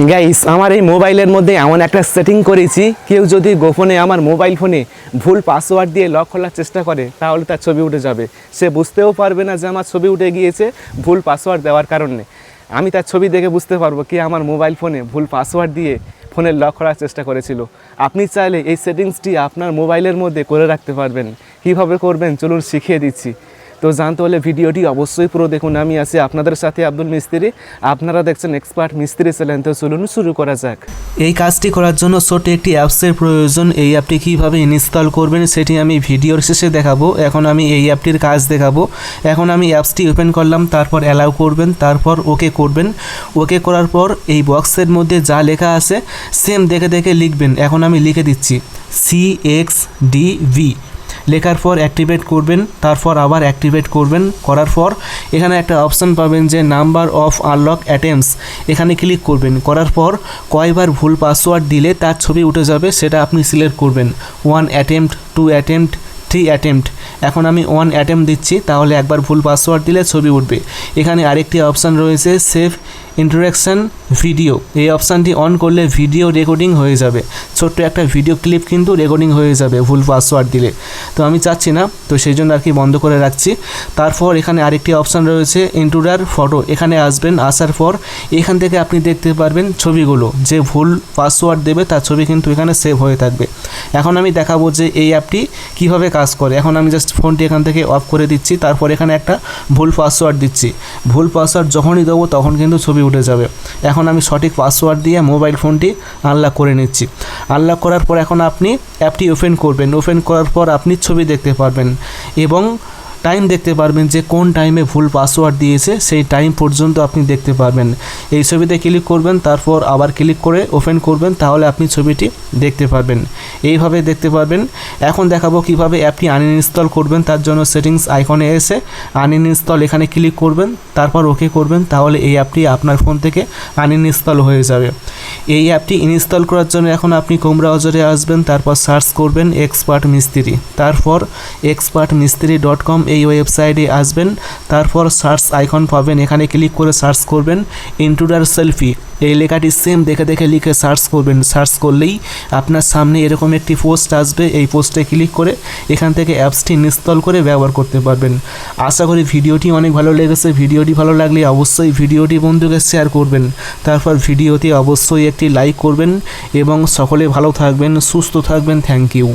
Guys, আমার এই মোবাইলের মধ্যে এমন একটা সেটিং করেছি, কেউ যদি গোপনে আমার মোবাইল ফোনে ভুল পাসওয়ার্ড দিয়ে লক খোলার চেষ্টা করে তাহলে তার ছবি উঠে যাবে। সে বুঝতেও পারবে না যে আমার ছবি উঠে গিয়েছে ভুল পাসওয়ার্ড দেওয়ার কারণে। আমি তার ছবি দেখে বুঝতে পারবো কি আমার মোবাইল ফোনে ভুল পাসওয়ার্ড দিয়ে ফোনের লক খোলার চেষ্টা করেছিল। আপনি চাইলে এই সেটিংসটি আপনার মোবাইলের মধ্যে করে রাখতে পারবেন। কীভাবে করবেন চলুন শিখিয়ে দিচ্ছি। তো জানতে হলে ভিডিওটি অবশ্যই পুরো দেখুন। আমি আছি আপনাদের সাথে আব্দুল মিস্ত্রি, আপনারা দেখছেন এক্সপার্ট মিস্ত্রি চ্যানেল। তো চলুন শুরু করা যাক। এই কাজটি করার জন্য ছোট একটি অ্যাপসের প্রয়োজন। এই অ্যাপটি কীভাবে ইনস্টল করবেন সেটি আমি ভিডিওর শেষে দেখাবো। এখন আমি এই অ্যাপটির কাজ দেখাবো। এখন আমি অ্যাপসটি ওপেন করলাম, তারপর অ্যালাউ করবেন, তারপর ওকে করবেন। ওকে করার পর এই বক্সের মধ্যে যা লেখা আছে সেম দেখে দেখে লিখবেন। এখন আমি লিখে দিচ্ছি CXDV। লেখার পর অ্যাক্টিভেট করবেন, তারপর আবার অ্যাক্টিভেট করবেন। করার পর এখানে একটা অপশান পাবেন যে নাম্বার অফ আনলক অ্যাটেম্পটস, এখানে ক্লিক করবেন। করার পর কয়বার ভুল পাসওয়ার্ড দিলে তার ছবি উঠে যাবে সেটা আপনি সিলেক্ট করবেন। 1 অ্যাটেম্পট, 2 অ্যাটেম্পট, 3 অ্যাটেম্পট। এখন আমি 1 অ্যাটেম্পট দিচ্ছি, তাহলে একবার ভুল পাসওয়ার্ড দিলে ছবি উঠবে। এখানে আরেকটি অপশান রয়েছে সেভ ইন্টারাকশান ভিডিও। এই অপশানটি অন করলে ভিডিও রেকর্ডিং হয়ে যাবে। ছোট্ট একটা ভিডিও ক্লিপ কিন্তু রেকর্ডিং হয়ে যাবে ভুল পাসওয়ার্ড দিলে। তো আমি চাচ্ছি না, তো সেই জন্য আর কি বন্ধ করে রাখছি। তারপর এখানে আরেকটি অপশান রয়েছে ইন্ট্রুডার ফটো। এখানে আসবেন, আসার পর এখান থেকে আপনি দেখতে পারবেন ছবিগুলো। যে ভুল পাসওয়ার্ড দেবে তার ছবি কিন্তু এখানে সেভ হয়ে থাকবে। এখন আমি দেখাবো যে এই অ্যাপটি কীভাবে কাজ করে। এখন আমি জাস্ট ফোনটি এখান থেকে অফ করে দিচ্ছি, তারপর এখানে একটা ভুল পাসওয়ার্ড দিচ্ছি। ভুল পাসওয়ার্ড যখনই দেবো তখন কিন্তু ছবি উঠে যাবে। এখন আমি সঠিক পাসওয়ার্ড দিয়ে মোবাইল ফোনটি আনলক করে নিচ্ছি। আনলক করার পর এখন আপনি অ্যাপটি ওপেন করবেন। ওপেন করার পর আপনি ছবি দেখতে পারবেন এবং টাইম দেখতে পারবেন যে কোন টাইমে ভুল পাসওয়ার্ড দিয়েছে, সেই টাইম পর্যন্ত আপনি দেখতে পারবেন। এই ছবিতে ক্লিক করবেন, তারপর আবার ক্লিক করে ওপেন করবেন, তাহলে আপনি ছবিটি দেখতে পারবেন। এইভাবে দেখতে পারবেন। এখন দেখাবো কিভাবে অ্যাপটি আনইনস্টল করবেন। তার জন্য সেটিংস আইকনে এসে আনইনস্টল এখানে ক্লিক করবেন, তারপর ওকে করবেন, তাহলে এই অ্যাপটি আপনার ফোন থেকে আনইনস্টল হয়ে যাবে। এই অ্যাপটি ইনস্টল করার জন্য এখন আপনি ক্রোম ব্রাউজারে আসবেন, তারপর সার্চ করবেন এক্সপার্ট মিস্ত্রি, তারপর expertmistry.com এই ওয়েবসাইটে আসবেন। তারপর সার্চ আইকন পাবেন, এখানে ক্লিক করে সার্চ করবেন ইন্ট্রুডার সেলফি। এই লেখাটি সেম দেখে দেখে লিখে সার্চ করবেন। সার্চ করলেই আপনার সামনে এরকম একটি পোস্ট আসবে। এই পোস্টে ক্লিক করে এখান থেকে অ্যাপসটি ইনস্টল করে ব্যবহার করতে পারবেন। আশা করি ভিডিওটি অনেক ভালো লেগেছে। ভিডিওটি ভালো লাগলে অবশ্যই ভিডিওটি বন্ধুকে শেয়ার করবেন। তারপর ভিডিওতে অবশ্যই একটি লাইক করবেন এবং সকলে ভালো থাকবেন, সুস্থ থাকবেন। Thank you.